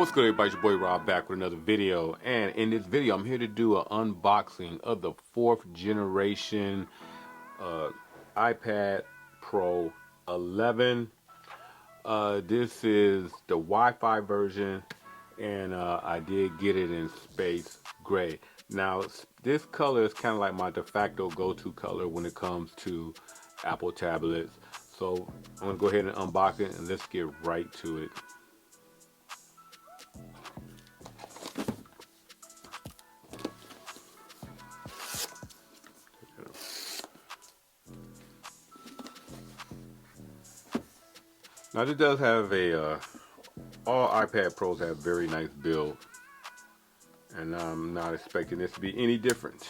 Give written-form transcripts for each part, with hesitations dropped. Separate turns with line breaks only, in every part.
What's good, everybody? It's your boy Rob back with another video, and in this video I'm here to do an unboxing of the 4th generation iPad Pro 11. This is the Wi-Fi version, and I did get it in space gray. Now this color is kind of like my de facto go-to color when it comes to Apple tablets. So I'm gonna go ahead and unbox it, and let's get right to it. Now this does have a, all iPad Pros have very nice build, and I'm not expecting this to be any different.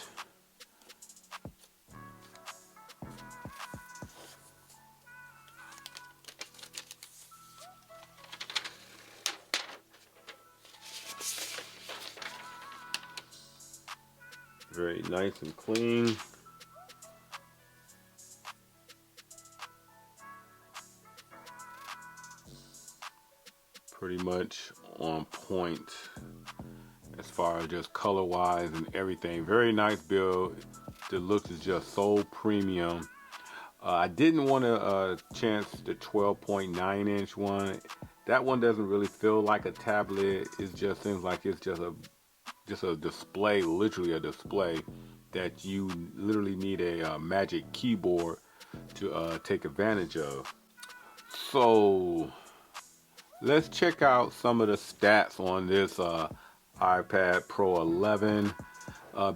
Very nice and clean. Pretty much on point as far as just color wise and everything. Very nice build. The looks is just so premium. I didn't want to chance the 12.9 inch one. That one doesn't really feel like a tablet. It just seems like it's just a display, literally a display that you literally need a magic keyboard to take advantage of. So let's check out some of the stats on this iPad Pro 11.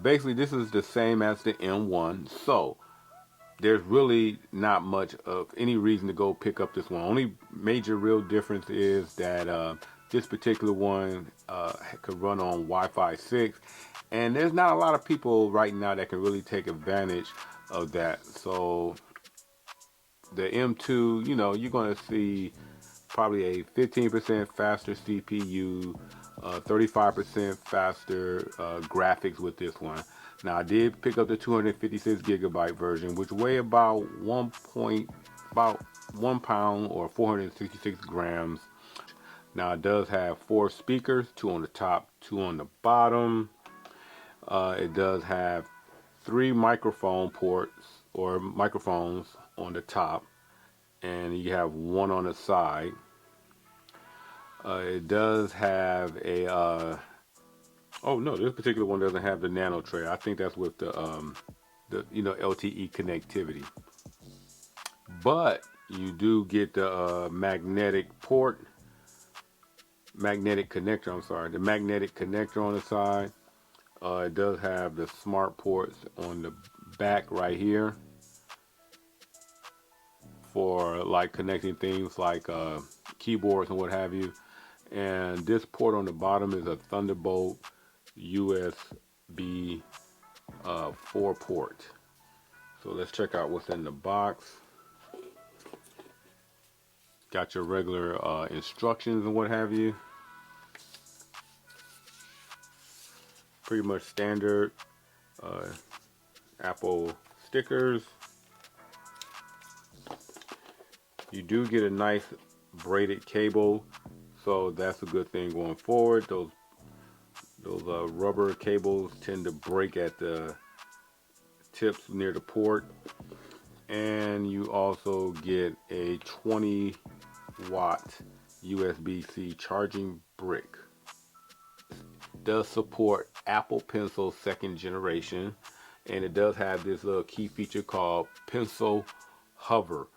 Basically, this is the same as the M1, so there's really not much of any reason to go pick up this one. Only major real difference is that this particular one could run on Wi-Fi 6, and there's not a lot of people right now that can really take advantage of that. So the M2, you know, you're going to see probably a 15% faster CPU, 35% faster graphics with this one. Now I did pick up the 256 gigabyte version, which weigh about 1 pound or 466 grams. Now it does have 4 speakers, 2 on the top, 2 on the bottom. It does have 3 microphone ports or microphones on the top, and you have 1 on the side. It does have a oh no, this particular one doesn't have the nano tray. I think that's with the LTE connectivity. But you do get the magnetic connector. I'm sorry, the magnetic connector on the side. It does have the smart ports on the back right here for like connecting things like keyboards and what have you. And this port on the bottom is a Thunderbolt USB 4 port. So let's check out what's in the box. Got your regular instructions and what have you. Pretty much standard Apple stickers. You do get a nice braided cable, so that's a good thing going forward. Those rubber cables tend to break at the tips near the port. And you also get a 20-watt USB-C charging brick. It does support Apple Pencil 2nd generation, and it does have this little key feature called Pencil Hover.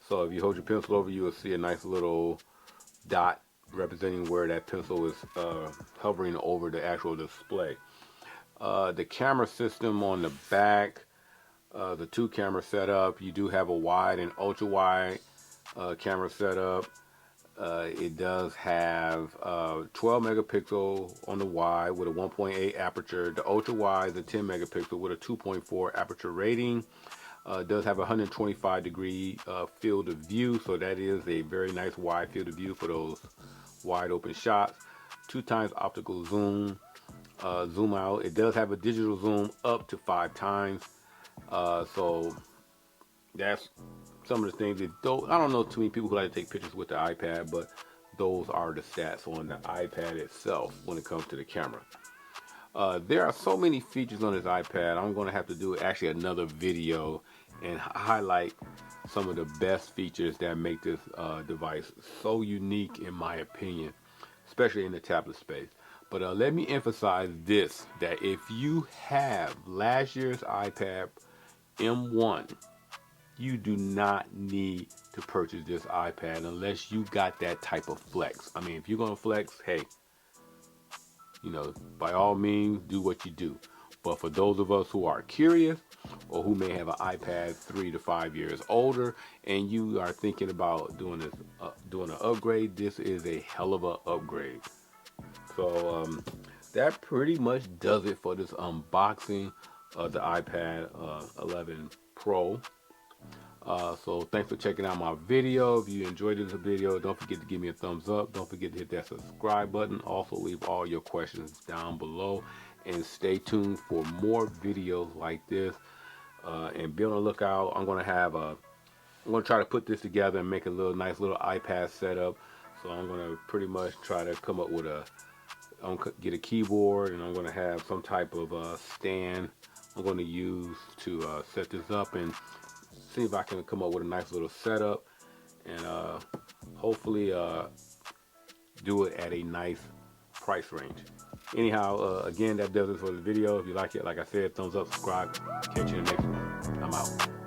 So if you hold your pencil over, you will see a nice little dot representing where that pencil is hovering over the actual display. The camera system on the back, the 2 camera setup. You do have a wide and ultra wide camera setup. It does have 12 megapixel on the wide with a 1.8 aperture. The ultra wide is a 10 megapixel with a 2.4 aperture rating. It does have a 125-degree field of view, so that is a very nice wide field of view for those wide open shots. 2x optical zoom, zoom out. It does have a digital zoom up to 5 times. So that's some of the things that I don't know too many people who like to take pictures with the iPad, but those are the stats on the iPad itself when it comes to the camera. There are so many features on this iPad. I'm going to have to do actually another video and highlight some of the best features that make this device so unique in my opinion, especially in the tablet space. But let me emphasize this, that if you have last year's iPad M1, you do not need to purchase this iPad unless you got that type of flex. I mean, if you're going to flex, hey, by all means, do what you do. But for those of us who are curious or who may have an iPad 3 to 5 years older and you are thinking about doing an upgrade, this is a hell of an upgrade. So that pretty much does it for this unboxing of the iPad 11 Pro. So thanks for checking out my video. If you enjoyed this video, don't forget to give me a thumbs up. Don't forget to hit that subscribe button. Also leave all your questions down below and stay tuned for more videos like this. And be on the lookout. I'm gonna try to put this together and make a nice little iPad setup. So I'm gonna pretty much try to come up with I'm gonna get a keyboard, and I'm gonna have some type of stand I'm gonna use to set this up and see if I can come up with a nice little setup, and hopefully do it at a nice price range. Anyhow, again, that does it for the video. If you like it, like I said, thumbs up, subscribe. Catch you in the next one. I'm out.